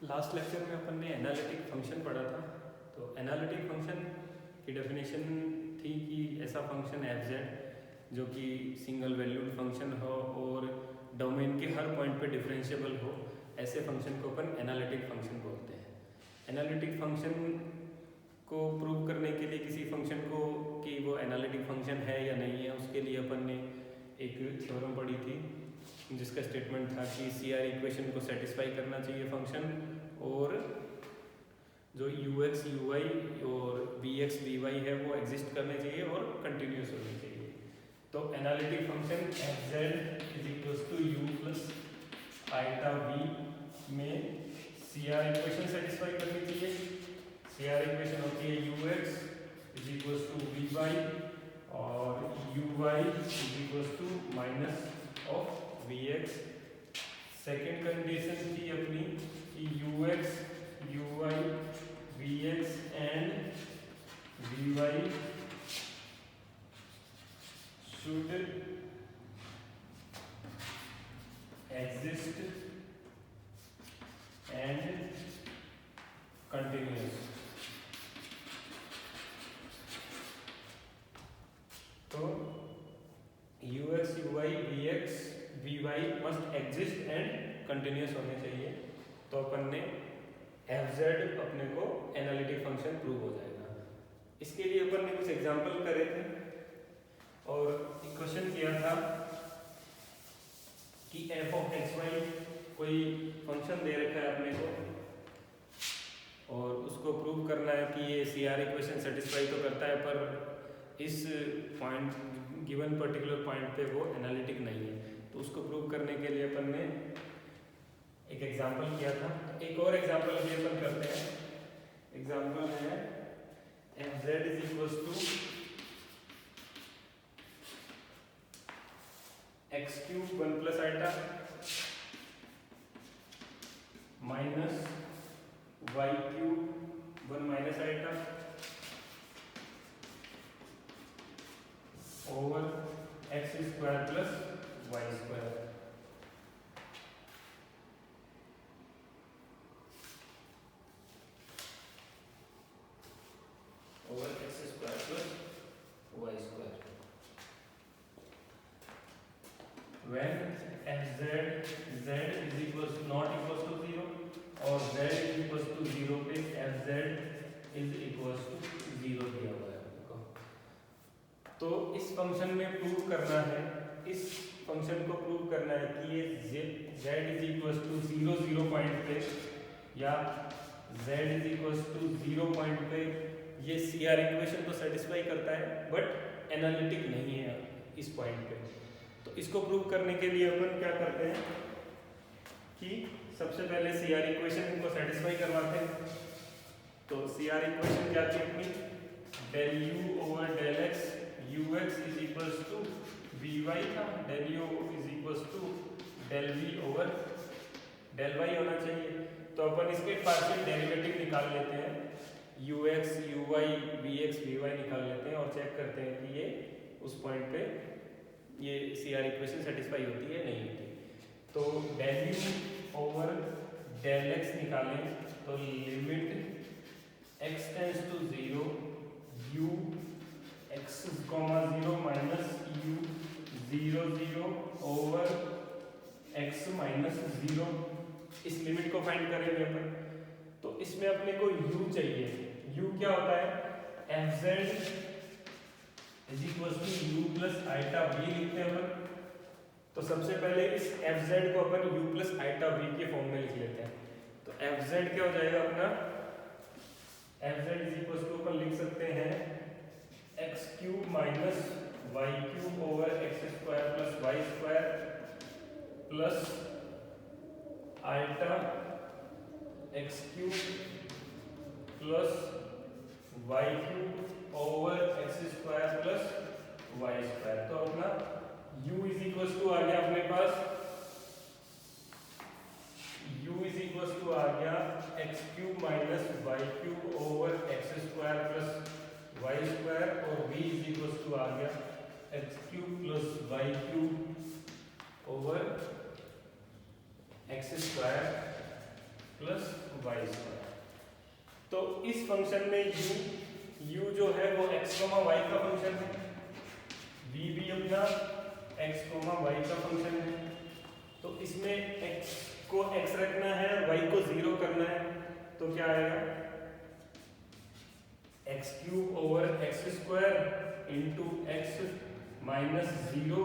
Last lecture में अपन ने analytic function पढ़ा था। तो एनालिटिक फंक्शन की डेफिनेशन थी कि ऐसा फंक्शन एफ जेड जो कि सिंगल वैल्यूड फंक्शन हो और डोमेन के हर पॉइंट पे डिफरेंशिएबल हो, ऐसे फंक्शन को अपन एनालिटिक फंक्शन बोलते हैं। एनालिटिक फंक्शन को प्रूव करने के लिए किसी फंक्शन को कि वो एनालिटिक फंक्शन है या नहीं है, उसके लिए अपन ने एक थ्योरम पढ़ी थी जिसका स्टेटमेंट था कि सी आर इक्वेशन को सेटिस्फाई करना चाहिए फंक्शन, और जो यू एक्स यू वाई और वी एक्स वी वाई है वो एग्जिस्ट करने चाहिए और कंटिन्यूस होने चाहिए। तो analytic function f Z is equals to u plus iota v में सी आर इक्वेशन सेटिस्फाई करनी चाहिए। सी आर इक्वेशन होती है U x is equals to we Y और you Y is equals to minus of we X. Second condition थी अपनी कि you x you why we X and V Y should exist and continuous. तो U x you why we x we Y must exist and continuous होने चाहिए। तो अपन ने F Z अपने को एनालिटिक फंक्शन प्रूव हो जाएगा। इसके लिए अपन ने कुछ एग्जांपल करे थे और क्वेश्चन किया था कि एफ ऑफ एक्स वाई कोई फंक्शन दे रखा है अपने को और उसको प्रूव करना है कि ये सी आर इक्वेशन सेटिस्फाई तो करता है, पर इस पॉइंट गिवन पर्टिकुलर पॉइंट पे वो एनालिटिक नहीं है। तो उसको प्रूव करने के लिए अपन ने एक एग्जांपल किया था। एक और एग्जांपल भी अपन करते हैं। एग्जांपल है f Z is equals to x cube one plus iota minus Y cube one minus iota over x square plus Y square. over x square plus y square when f z is equals to not equals to 0 और z is equals to 0 पे f z is equals to 0 दिया हुआ है। तो इस function में prove करना है, इस फंक्शन को प्रूव करना है कि ये z is equals to 0 0 point पे या z is equals to 0 point पे ये सी आर इक्वेशन तो सेटिस्फाई करता है बट एनालिटिक नहीं है इस पॉइंट पे। तो इसको प्रूव करने के लिए अपन क्या करते हैं कि सबसे पहले सी आर इक्वेशन को सेटिस्फाई करवाते हैं। तो सी आर इक्वेशन क्या थी अपनी, del you over del X U x is equals to we Y था, del U is equals to del V over del Y होना चाहिए। तो अपन इसके पार्शियल डेरिवेटिव निकाल लेते हैं, u x you why we x we y निकाल लेते हैं और चेक करते हैं कि ये उस पॉइंट पे ये सी आर इक्वेशन सेटिस्फाई होती है नहीं होती। तो del you over del x निकालें तो limit x tends to 0 u x comma 0 minus u 0 0 over x minus 0, इस लिमिट को फाइंड करेंगे अपन। तो इसमें अपने को u चाहिए। u क्या होता है, f Z is equals to u plus iota v लिखते हैं अपन। तो सबसे पहले इस एफ जेड को अपन u प्लस आइटा v के फॉर्म में लिख लेते हैं। तो एफ जेड क्या हो जाएगा अपना, F Z is equals to अपन लिख सकते हैं X cube minus Y cube over x square plus Y square plus iota X cube plus Y cube over x square plus Y square. तो अपना u इज इक्वल्स टू आ गया अपने पास, u इज इक्वल्स टू आ गया x cube minus Y cube over x square plus Y square और v is equals to आ गया x cube plus Y cube over x square plus Y square. तो इस फंक्शन में u जो है वो x, y का फंक्शन है, v भी अपना x, y का फंक्शन है। तो इसमें x को x रखना है, y को 0 करना है, तो क्या आएगा x cube over x square into x minus 0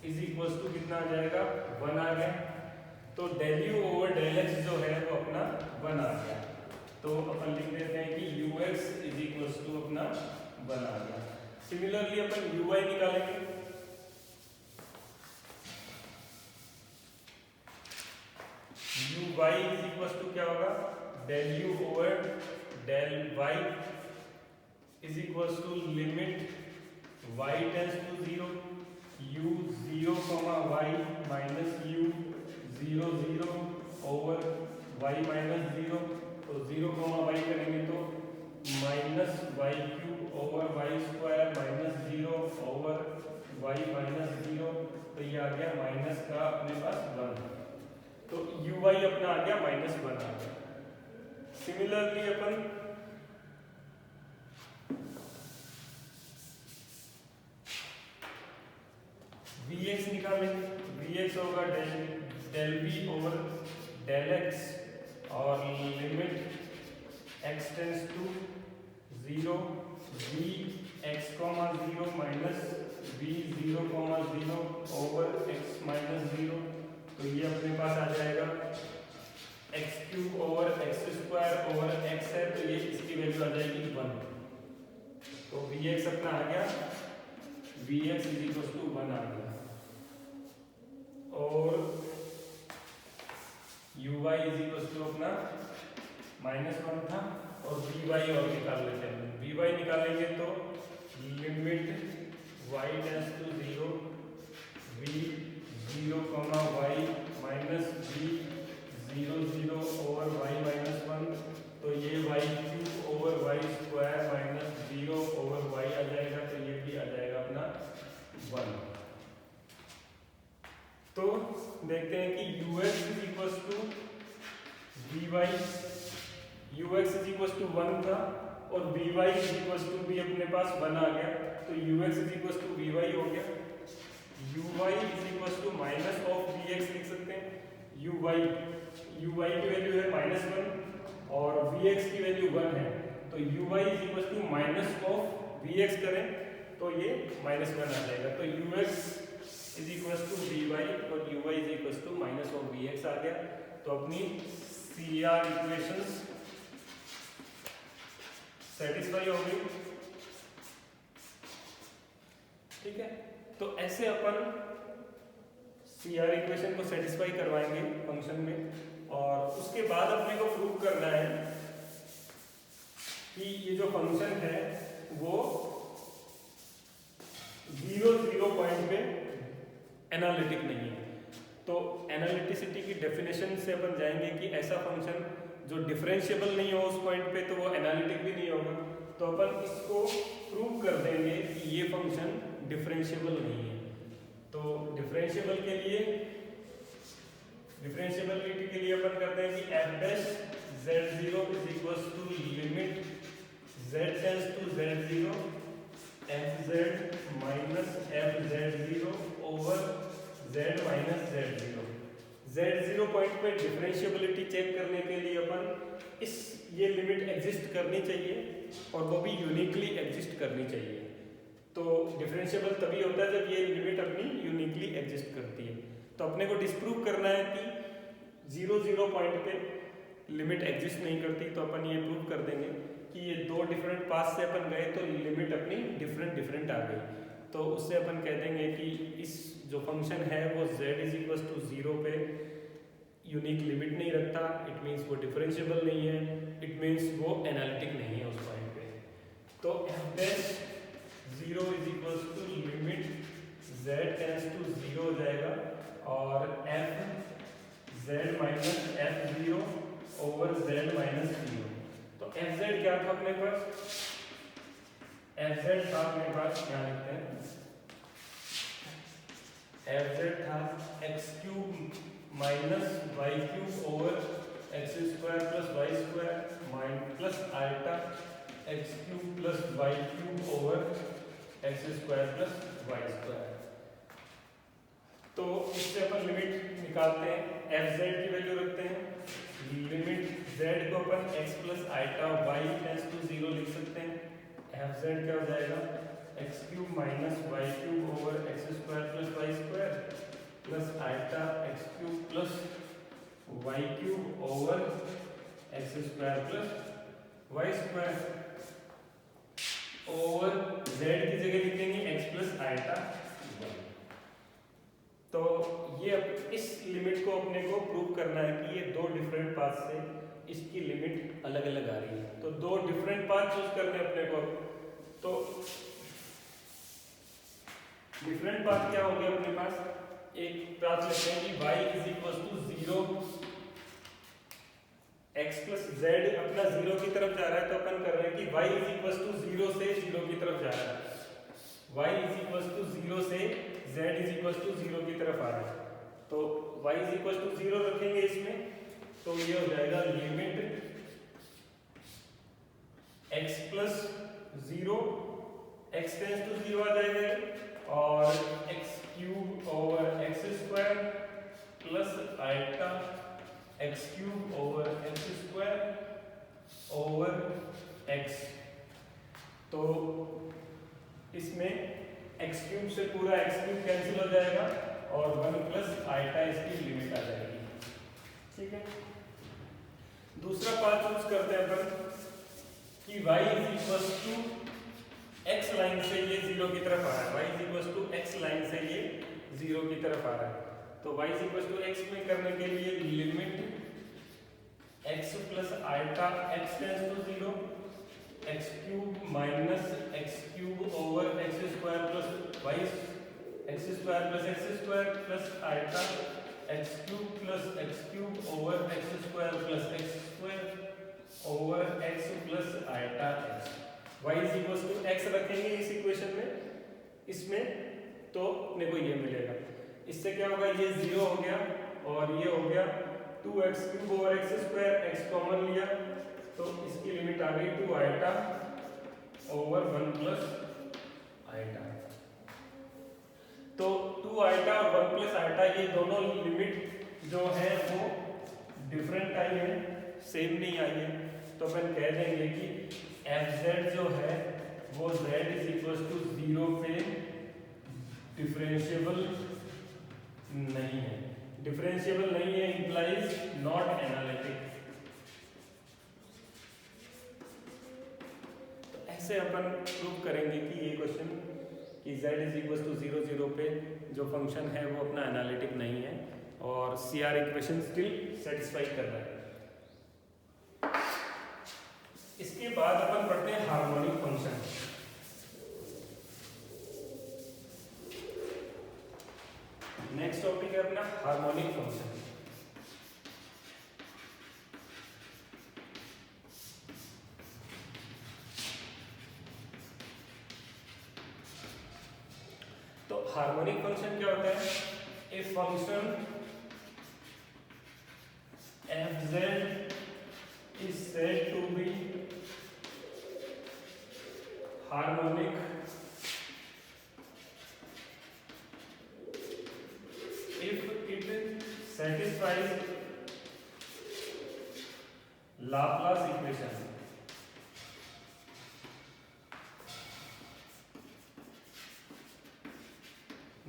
is equal to कितना आ जाएगा 1 आ गया। तो del you over del x जो है वो अपना 1 आ गया। तो अपन लिख देते हैं कि you x is equal to अपना 1 आ गया। सिमिलरली अपन यू वाई निकालेंगे। U Y is equal to क्या होगा del you over del y is equal to limit y tends to 0 u 0 y minus u 0 0 over y minus 0। तो 0 y करेंगे तो minus Y cube over Y square minus 0 over y minus 0। तो ये आ गया minus का अपने पास 1। तो यू वाई अपना आ गया माइनस 1 आ गया। सिमिलरली अपन Vx निकालेंगे। Vx होगा del v over del x और limit x tends to 0 v x 0 minus v 0 0 over x minus 0। तो ये अपने पास आ जाएगा x cube over x square over x है, तो ये इसकी वैल्यू आ जाएगी 1। तो Vx अपना आ गया Vx इज इक्वल टू 1 आ गया। और you Y is equal to अपना माइनस 1 था। और वी वाई और निकाल लेते हैं। वी वाई निकालेंगे तो limit Y tends to 0 V 0 Y minus V 0 0 over Y minus 1। तो ये Y cube over Y square minus 0 over Y आ जाएगा। तो ये भी आ जाएगा अपना 1। तो देखते हैं कि ux is equal to we y, ux is equal to 1 था और v y is equal to भी अपने पास 1 आ गया। तो ux is equal to we y हो गया। uy is equal to minus of vx लिख सकते हैं। uy की वैल्यू है माइनस 1 और vx की वैल्यू 1 है। तो uy is equal to minus of vx करें तो ये माइनस 1 आ जाएगा। तो ux is equal to we Y और you Y is equal to minus of we x आ गया। तो अपनी सी आर इक्वेशंस सेटिस्फाई हो गई। ठीक है, तो ऐसे अपन सी आर इक्वेशन को सेटिस्फाई करवाएंगे फंक्शन में। और उसके बाद अपने को प्रूव करना है कि ये जो फंक्शन है वो 0 0 पॉइंट पे एनालिटिक नहीं है। तो एनालिटिसिटी की डेफिनेशन से अपन जाएंगे कि ऐसा फंक्शन जो डिफरेंशिएबल नहीं हो उस पॉइंट पे तो वो एनालिटिक भी नहीं होगा। तो अपन इसको प्रूव कर देंगे कि ये फंक्शन डिफरेंशिएबल नहीं है। तो डिफरेंशिएबिलिटी के लिए अपन करते हैं कि f dash z0 is equal to limit z tends to z0 fz minus fz0 over z minus z0। z0 point पे डिफरेंशिएबिलिटी चेक करने के लिए अपन ये लिमिट एग्जिस्ट करनी चाहिए और वो भी यूनिकली एग्जिस्ट करनी चाहिए। तो डिफरेंशिएबल तभी होता है जब ये लिमिट अपनी यूनिकली एग्जिस्ट करती है। तो अपने को डिस्प्रूव करना है कि 0 0 पॉइंट पे लिमिट एग्जिस्ट नहीं करती। तो अपन ये प्रूव कर देंगे कि ये दो डिफरेंट पाथ से अपन गए तो लिमिट अपनी डिफरेंट आ गई। तो उससे अपन कह देंगे कि इस जो फंक्शन है वो z इज इक्वल टू 0 पे यूनिक लिमिट नहीं रखता। इट मीन्स वो डिफरेंशिएबल नहीं है, इट मीन्स वो एनालिटिक नहीं है उस पॉइंट पे। तो f dash 0 is equal to limit z tends to 0 हो जाएगा और f z minus f0 over z minus 0। तो fz क्या था अपने पास? fz था अपने पास, क्या लिखते हैं, fz था x cube minus Y cube over x square plus Y square minus plus ultra x cube plus Y cube over x square plus Y square. तो इससे अपन लिमिट निकालते हैं, एफ जेड की वैल्यू रखते हैं, लिमिट जेड को अपन x plus आल्टा वाई टेंड्स टू 0 लिख सकते हैं। एफ जेड क्या हो जाएगा, x cube minus Y cube over x square plus Y square plus ultra x cube plus Y cube over x square plus Y square over z की जगह लिखेंगे x plus आल्टा वाई। तो ये इस लिमिट को अपने को प्रूव करना है कि ये दो डिफरेंट पाथ से इसकी लिमिट अलग अलग आ रही है। तो दो डिफरेंट पाथ चूज करने अपने को। तो डिफरेंट पाथ क्या हो गया अपने पास, एक पाथ लेते हैं कि y is equal to 0, x plus z अपना 0 की तरफ जा रहा है, तो अपन कर रहे हैं कि y इज इक्वल टू 0 से 0 की तरफ जा रहा है, y इज इक्वल टू 0 से z इज इक्वल टू 0 की तरफ आ रहा है। तो y इज इक्वल टू 0 रखेंगे इसमें, तो ये हो जाएगा limit x plus 0 x tends to 0 आ जाएगा और x cube over x square plus ultra x cube over x square over x। तो इसमें x क्यूब से पूरा x क्यूब कैंसिल हो जाएगा और 1 प्लस आल्टा इसकी लिमिट आ जाएगी। ठीक है, दूसरा पार्ट चूज करते हैं अपन कि y is equal to x line से ये 0 की तरफ आ रहा है, y is equal to x line से ये 0 की तरफ आ रहा है। तो y is equal to x में करने के लिए limit x plus iota x tends to 0 x cube minus x cube over x square plus y x square plus iota x cube plus x cube over x square plus x square over x plus iota x। y is equal to x रखेंगे इस equation में, इसमें तो अपने को ये मिलेगा। इससे क्या होगा, ये 0 हो गया और ये हो गया 2x cube over x square, x common लिया तो इसकी लिमिट आ गई 2 आल्टा ओवर 1 प्लस आल्टा। तो 2 आल्टा और 1 प्लस आल्टा ये दोनों लिमिट जो है वो डिफरेंट आई है, सेम नहीं आई है। तो अपन कह देंगे कि एफ जेड जो है वो z इज इक्वल टू 0 पे डिफरेंशिएबल नहीं है। डिफरेंशिएबल नहीं है इंप्लाइज नॉट एनालिटिक। तो ऐसे अपन प्रूव करेंगे कि ये क्वेश्चन कि z इज इक्वल टू 0 0 पे जो फंक्शन है वो अपना एनालिटिक नहीं है और CR इक्वेशन स्टिल सेटिस्फाई कर रहा है। इसके बाद अपन पढ़ते हैं हार्मोनिक फंक्शन। नेक्स्ट टॉपिक है अपना हार्मोनिक फंक्शन। तो हार्मोनिक फंक्शन क्या होता है, a function f Z is said to be harmonic if it satisfies Laplace equation।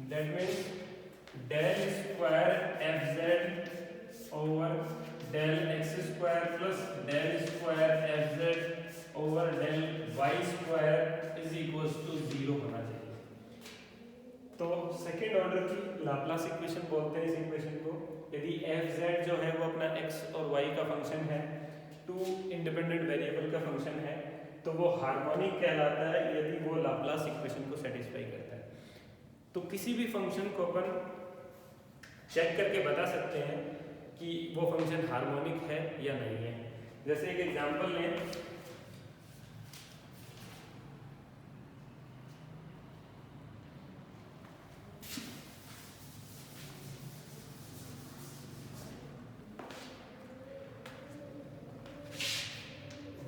That means del square fz over del x square plus del square fz over del y square is equals to 0 होना चाहिए। तो second order की Laplace equation बोलते हैं इस equation को। यदि F Z जो है वो अपना एक्स और वाई का फंक्शन है, टू इंडिपेंडेंट वेरिएबल का फंक्शन है, तो वो हार्मोनिक कहलाता है यदि वो लाप्लास इक्वेशन को सेटिस्फाई करता है। तो किसी भी फंक्शन को अपन चेक करके बता सकते हैं कि वो फंक्शन हार्मोनिक है या नहीं है। जैसे एक एग्जांपल लें,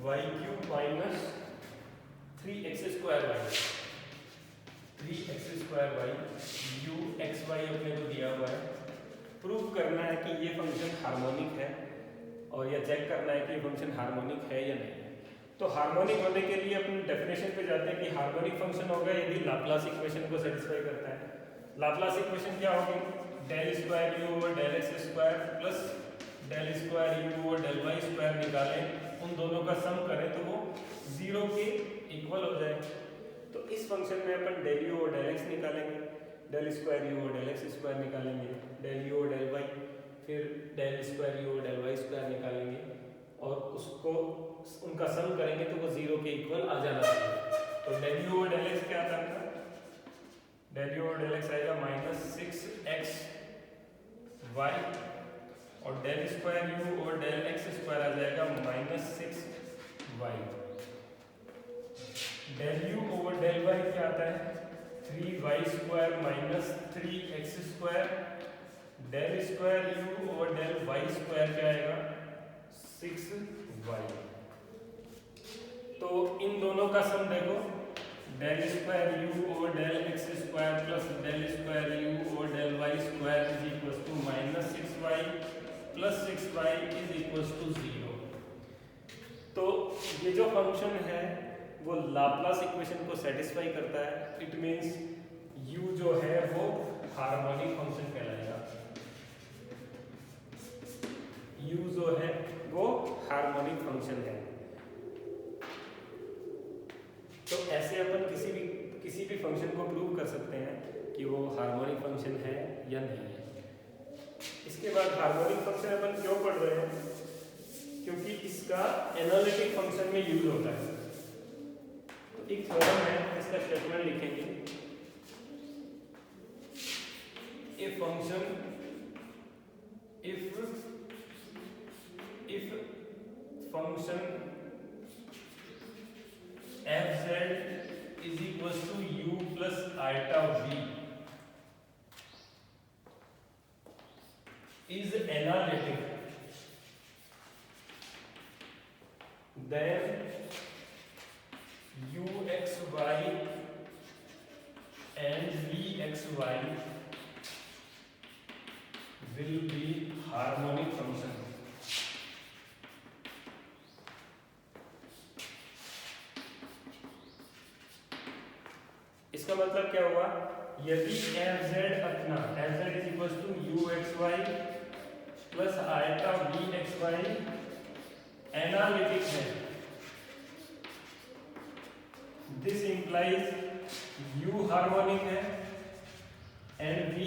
y cube minus 3x² y, 3x² y u x y अपने को दिया हुआ है। प्रूव करना है कि ये फंक्शन हार्मोनिक है और यह चेक करना है कि ये फंक्शन हार्मोनिक है या नहीं है। तो हार्मोनिक होने के लिए अपन डेफिनेशन पे जाते हैं कि हार्मोनिक फंक्शन होगा यदि लाप्लास इक्वेशन को सेटिस्फाई करता है। लाप्लास इक्वेशन क्या होगी? Del square u over del x square plus del square u over del y square निकालें, उन दोनों का सम करें तो वो 0 के इक्वल हो जाए। तो इस फंक्शन में अपन del you over del x निकालेंगे, del square u over del x square निकालेंगे, del you over del y, फिर del square u over del y square निकालेंगे और उसको उनका सम करेंगे तो वो 0 के इक्वल आ जाना चाहिए। तो del you over del x क्या आता है? Del you over del x आएगा -6x वाई और del square u over del x square आ जाएगा -6y। Del you over del y क्या आता है? 3y square minus 3x square. Del square u over del y square क्या आएगा? 6y। तो इन दोनों का सम देखो, del square u over del x square plus del square u over del y square is equal to -6y plus 6y is equal to 0। तो ये जो फंक्शन है वो लाप्लास इक्वेशन को सेटिस्फाई करता है। इट मींस u जो है वो हार्मोनिक फंक्शन कहलाएगा। u जो है वो हार्मोनिक फंक्शन है। तो ऐसे अपन किसी भी फंक्शन को प्रूव कर सकते हैं कि वो हार्मोनिक फंक्शन है या नहीं है। इसके बाद हार्मोनिक फंक्शन अपन क्यों पढ़ रहे हैं? क्योंकि इसका एनालिटिक फंक्शन में यूज होता है। तो एक थ्योरम है, इसका स्टेटमेंट लिखेंगे। A function if function fz is equals to u plus iota v is analytic, then uxy and vxy will be harmonic function। इसका मतलब क्या हुआ? यदि fz अपना fz is equal to uxy plus iota vxy analytic है, this implies u harmonic है and v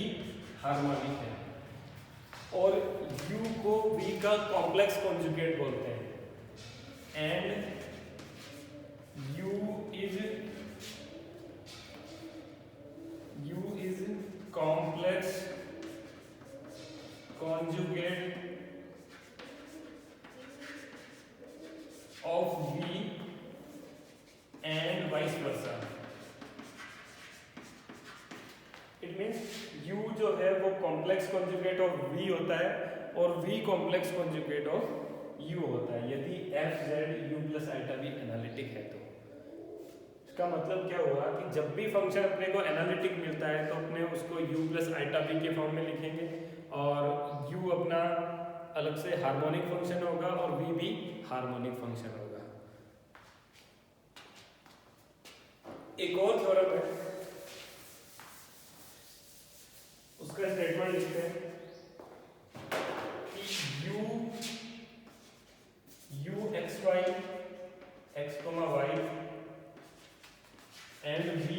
harmonic है और u को v का कॉम्प्लेक्स कॉन्जुगेट बोलते हैं and u is complex conjugate of v and vice versa। It means u जो है वो कॉम्प्लेक्स कॉन्जुगेट ऑफ v होता है और v complex conjugate of u होता है यदि f z u plus iota v analytic है। तो इसका मतलब क्या हुआ कि जब भी फंक्शन अपने को एनालिटिक मिलता है तो अपने उसको u प्लस आइटा v के फॉर्म में लिखेंगे और u अपना अलग से हार्मोनिक फंक्शन होगा और v भी हार्मोनिक फंक्शन होगा। एक और थ्योरम है, उसका स्टेटमेंट लिखते हैं कि u x y x y and v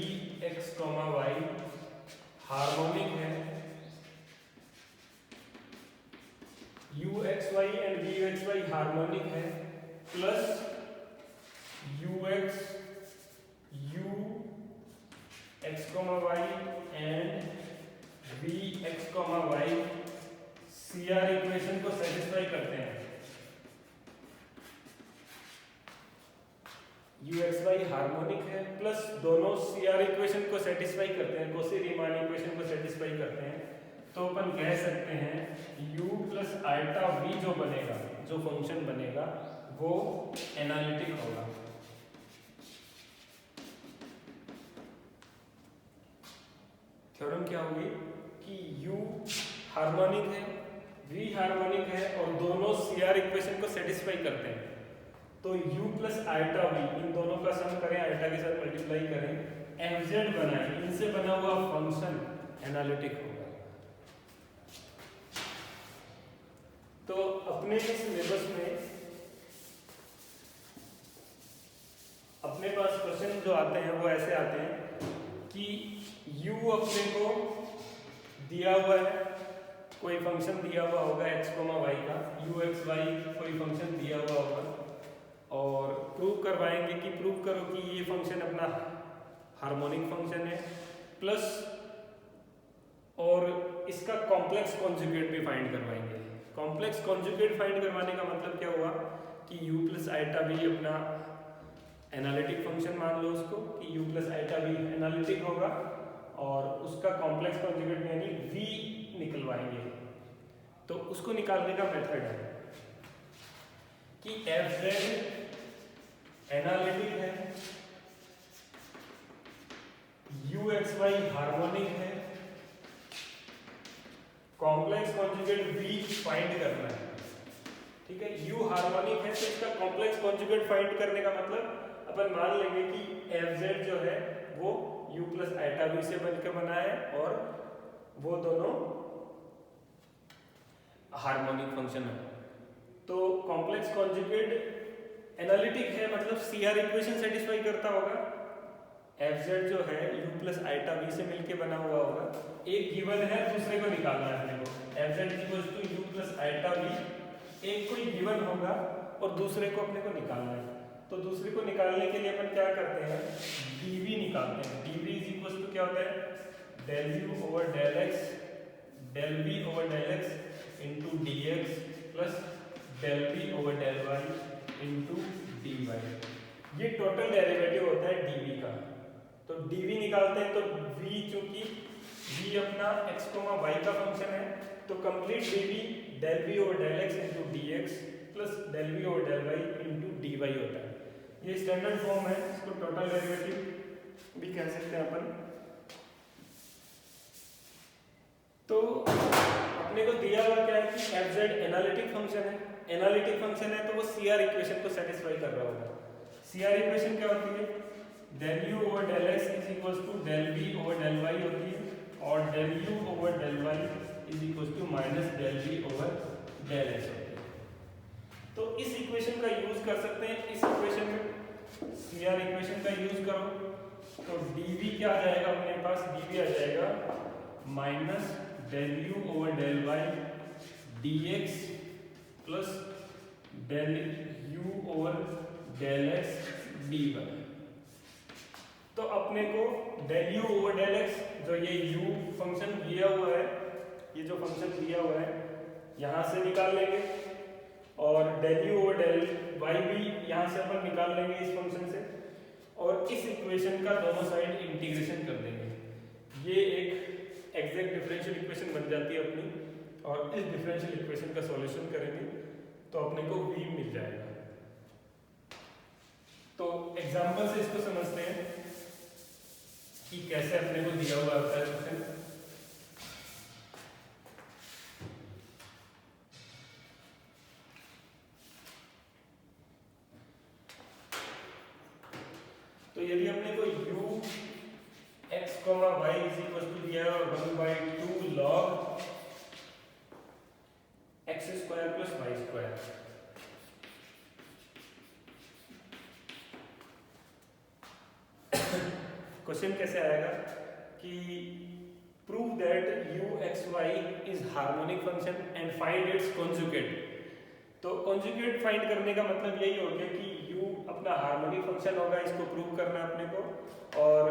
x y harmonic है। u x y and v x y harmonic है plus u x y and v x y CR equation को सेटिस्फाई करते हैं। uxy हार्मोनिक है plus दोनों CR equation को satisfy करते हैं, कॉची-रीमान इक्वेशन को सेटिस्फाई करते हैं। तो अपन कह सकते हैं u प्लस आइटा v जो बनेगा, जो फंक्शन बनेगा वो एनालिटिक होगा। थ्योरम क्या होगी कि u हार्मोनिक है, v हार्मोनिक है और दोनों CR इक्वेशन को सेटिस्फाई करते हैं, तो u प्लस आइटा v इन दोनों का सम करें, आइटा के साथ मल्टीप्लाई करें, mz बनाए, इनसे बना हुआ फंक्शन एनालिटिक होगा। तो अपने सिलेबस में अपने पास क्वेश्चन जो आते हैं वो ऐसे आते हैं कि u अपने को दिया हुआ है, कोई फंक्शन दिया हुआ होगा x, y का, u x y कोई फंक्शन दिया हुआ होगा और प्रूव करवाएंगे कि प्रूव करो कि ये फंक्शन अपना हार्मोनिक फंक्शन है, प्लस और इसका कॉम्प्लेक्स कॉन्जुगेट भी फाइंड करवाएंगे। कॉम्प्लेक्स कॉन्जुगेट फाइंड करवाने का मतलब क्या हुआ कि u प्लस आइटा भी अपना एनालिटिक फंक्शन मान लो उसको कि u प्लस आइटा भी एनालिटिक होगा और उसका कॉम्प्लेक्स कॉन्जुगेट यानी v निकलवाएंगे। तो उसको निकालने का मेथड है कि fz एनालिटिक है, uxy हार्मोनिक है, कॉम्प्लेक्स कॉन्जुगेट v फाइंड करना है। ठीक है, u हार्मोनिक है तो इसका कॉम्प्लेक्स कॉन्जुगेट फाइंड करने का मतलब अपन मान लेंगे कि fz जो है वो u प्लस आइटा v से बनकर बना है और वो दोनों हार्मोनिक फंक्शन है। तो कॉम्प्लेक्स कॉन्जुगेट एनालिटिक है मतलब CR इक्वेशन सेटिस्फाई करता होगा। fz जो है u प्लस आइटा v से मिलके बना हुआ होगा, एक गिवन है, दूसरे को निकालना है अपने को। fz u plus iota v, एक कोई गिवन होगा और दूसरे को अपने को निकालना है। तो दूसरे को निकालने के लिए अपन क्या करते हैं, dv निकालते हैं। dv इज इक्वल टू क्या होता है, del u over del x, del v over del x into dx plus del v over del y into dy। ये टोटल डेरिवेटिव होता है dv का। तो dv निकालते हैं तो v चूंकि v अपना x, y का फंक्शन है तो complete dv del v over del x into dx plus del v over del y into dy होता है। ये स्टैंडर्ड फॉर्म है, इसको टोटल डेरिवेटिव भी कह सकते हैं अपन। तो अपने को दिया हुआ क्या है कि fz एनालिटिक फंक्शन है, एनालिटिक फंक्शन है तो वो CR इक्वेशन को सेटिस्फाई कर रहा होगा। CR इक्वेशन क्या होती है, del u over del x is equal to del v over del y होती है और del u over del y is equal to minus del v over del x होती है। तो इस इक्वेशन का यूज कर सकते हैं, इस इक्वेशन में CR इक्वेशन का यूज करो तो dv क्या आ जाएगा अपने पास, dv आ जाएगा minus del u over del y dx plus del u over del x dy। तो अपने को del u over del x, जो ये u फंक्शन दिया हुआ है, ये जो फंक्शन दिया हुआ है यहाँ से निकाल लेंगे और del u over del y भी यहाँ से अपन निकाल लेंगे इस फंक्शन से और इस इक्वेशन का दोनों साइड इंटीग्रेशन कर देंगे। ये एक एग्जैक्ट डिफरेंशियल इक्वेशन बन जाती है अपनी और इस डिफरेंशियल इक्वेशन का सॉल्यूशन करेंगे तो अपने को v मिल जाएगा। तो एग्जांपल से इसको समझते हैं कि कैसे अपने को दिया हुआ होता है क्वेश्चन। तो यदि अपने को u x, y is equal to दिया है 1/2 log x square plus y square, question कैसे आएगा कि prove that u x y is harmonic function and find its conjugate. तो कॉन्जुगेट फाइंड करने का मतलब यही हो गया कि u अपना हार्मोनिक फंक्शन होगा, इसको प्रूव करना है अपने को, और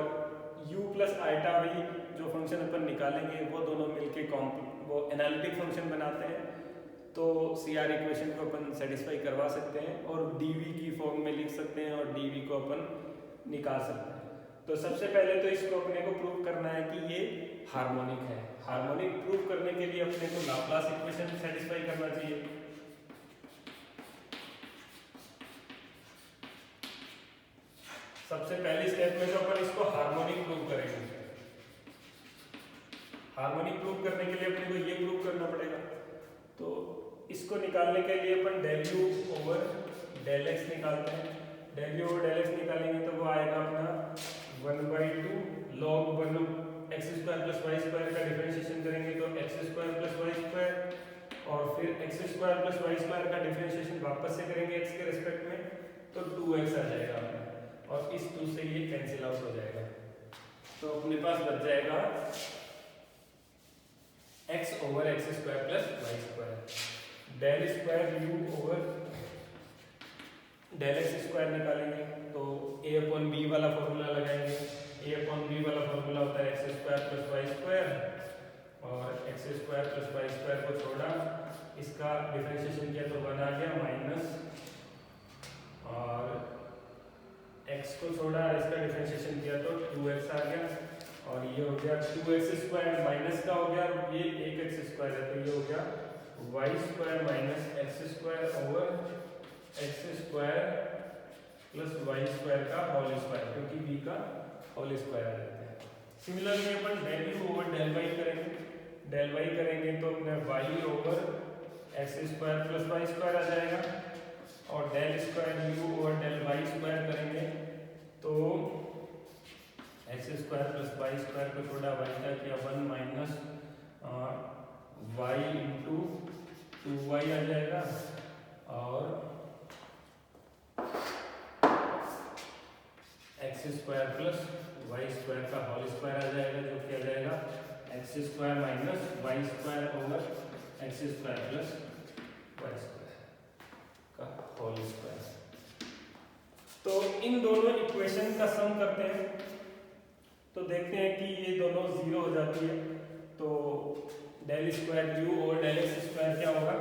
u प्लस आइटा भी जो फंक्शन अपन निकालेंगे वो दोनों मिलके वो एनालिटिक फंक्शन बनाते हैं। तो CR इक्वेशन को अपन सेटिस्फाई करवा सकते हैं और dv की फॉर्म में लिख सकते हैं और dv को अपन निकाल सकते हैं। तो सबसे पहले तो इसको अपने को प्रूव करना है कि ये हार्मोनिक है। हार्मोनिक प्रूव करने के लिए अपने को लाप्लास इक्वेशन सेटिस्फाई करना चाहिए। सबसे पहली स्टेप में तो अपन इसको हार्मोनिक प्रूव करेंगे। हार्मोनिक प्रूव करने के लिए अपने को ये प्रूव करना पड़ेगा। तो इसको निकालने के लिए अपन del u over del x निकालते हैं। del u over del x निकालेंगे तो वो आएगा अपना 1/2 log 1 x square plus Y square का डिफरेंशिएशन करेंगे तो x square plus Y square, और फिर x square plus Y square का डिफरेंशिएशन वापस से करेंगे x के रिस्पेक्ट में तो 2x आ जाएगा अपना, और इस 2 से ये कैंसिल आउट हो जाएगा। तो अपने पास बच जाएगा x over x square plus Y square. Del square u over del x square निकालेंगे तो a अपॉन b वाला फॉर्मूला लगाएंगे। a अपॉन b वाला फॉर्मूला होता है x square plus Y square, और x square plus Y square को छोड़ा, इसका डिफरेंशिएशन किया तो 1 आ गया माइनस, और x को छोड़ा इसका डिफरेंशिएशन किया तो 2x आ गया, और ये हो गया 2x स्क्वायर माइनस का हो गया, और ये 1x स्क्वायर है तो ये हो गया y square minus x square over x square plus Y square का होल स्क्वायर, क्योंकि b का होल स्क्वायर आ जाता है। सिमिलरली अपन del u over del y करेंगे। del y करेंगे तो अपने y over x square plus Y square आ जाएगा, और del square u over del y square करेंगे तो x square plus Y square को छोड़ा y का किया 1 माइनस y इंटू 2y आ जाएगा, और x square plus Y square का होल स्क्वायर आ जाएगा, जो क्या जाएगा x square minus y square over x square plus Y square का होल स्क्वायर। तो इन दोनों इक्वेशन का सम करते हैं तो देखते हैं कि ये दोनों 0 हो जाती है। तो del square u over del x square क्या होगा,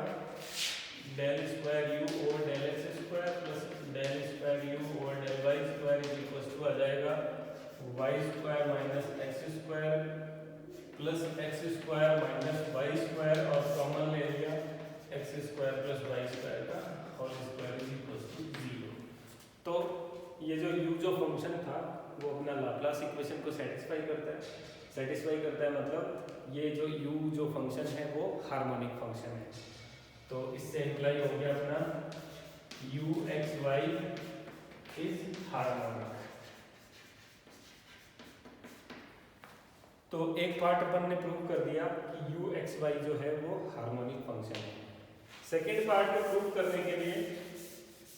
del square u over del x square plus del square u over del y square is equal to आ जाएगा y square minus x square plus x square minus y square, और common ले लिया x square plus Y square का whole square is equal to 0। तो ये जो u जो फंक्शन था वो अपना लाप्लास इक्वेशन को सेटिस्फाई करता है, मतलब ये जो u जो फंक्शन है वो हार्मोनिक फंक्शन है। तो इससे इम्प्लाई हो गया अपना u x y is harmonic. तो एक पार्ट अपन ने प्रूव कर दिया कि u x y जो है वो हार्मोनिक फंक्शन है। सेकेंड पार्ट में प्रूव करने के लिए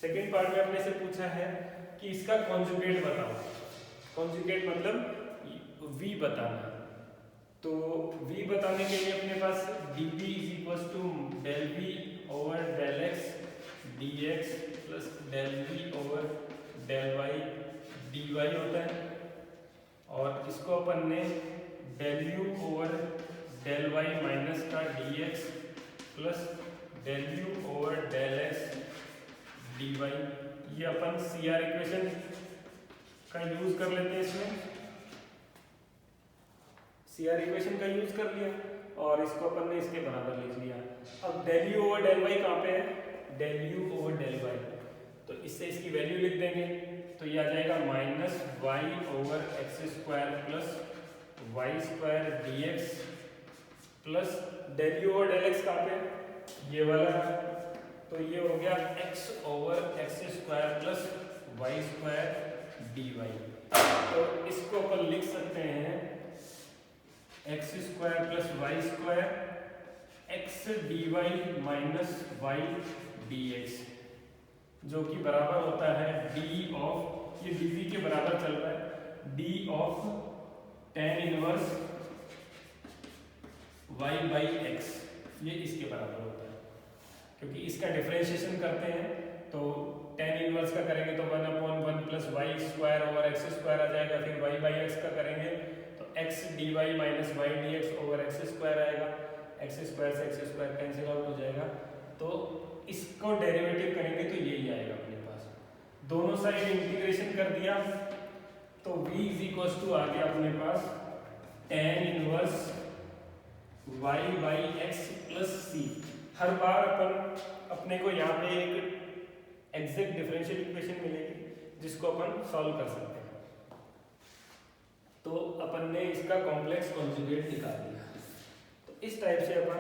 सेकेंड पार्ट में अपने से पूछा है कि इसका कॉन्जुगेट बताओ। कॉन्जुगेट मतलब v बताना। तो v बताने के लिए अपने पास dv is equal to del v over del x dx plus del v over del y dy होता है, और इसको अपन ने del u over del y minus का dx plus del u over del x dy, ये अपन CR equation का यूज कर लेते हैं। इसमें CR इक्वेशन का यूज कर लिया और इसको अपन ने इसके बराबर लिख लिया। अब del u over del y कहाँ पे है, del u over del y, तो इससे इसकी वैल्यू लिख देंगे तो ये आ जाएगा minus y over x square plus Y square d x plus del you over del x कहाँ पे, ये वाला, तो ये हो गया x over x square plus Y square d y. तो इसको अपन लिख सकते हैं x square plus Y square x d y minus y d x, जो कि बराबर होता है डी ऑफ, ये dv के बराबर चल रहा है, D of tan inverse y by x, ये इसके बराबर होता है। क्योंकि इसका डिफरेंशिएशन करते हैं तो tan इनवर्स का करेंगे तो 1/1 plus Y square over x square आ जाएगा, फिर y बाई एक्स का करेंगे तो x dy minus y d x over x square आएगा, एक्स स्क्वायर से एक्स स्क्वायर कैंसिल आउट हो जाएगा। तो इसको डेरिवेटिव करेंगे तो यही आएगा अपने पास। दोनों साइड इंटीग्रेशन कर दिया तो v इज इक्वल टू आ गया अपने पास tan inverse y by x plus c. हर बार अपन अपने को यहाँ पे एक एग्जैक्ट डिफरेंशियल इक्वेशन मिलेगी जिसको अपन सॉल्व कर सकते हैं। तो अपन ने इसका कॉम्प्लेक्स कॉन्जुगेट निकाल दिया। तो इस टाइप से अपन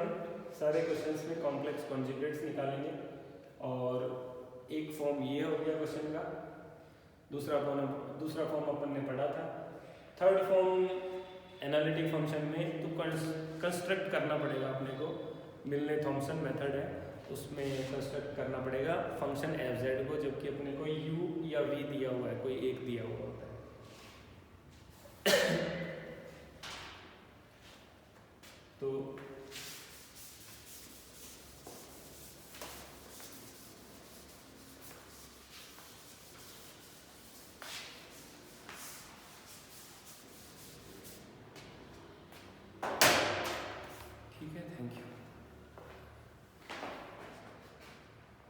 सारे क्वेश्चंस में कॉम्प्लेक्स कॉन्जुगेट्स निकालेंगे। और एक फॉर्म ये हो गया क्वेश्चन का, दूसरा फॉर्म अपन ने पढ़ा था। थर्ड फॉर्म एनालिटिक फंक्शन में तो कंस्ट्रक्ट करना पड़ेगा अपने को, मिलने थॉमसन मेथड है उसमें कंस्ट्रक्ट करना पड़ेगा फंक्शन एफ जेड को, जबकि अपने को यू या वी दिया हुआ है, कोई एक दिया हुआ होता है। तो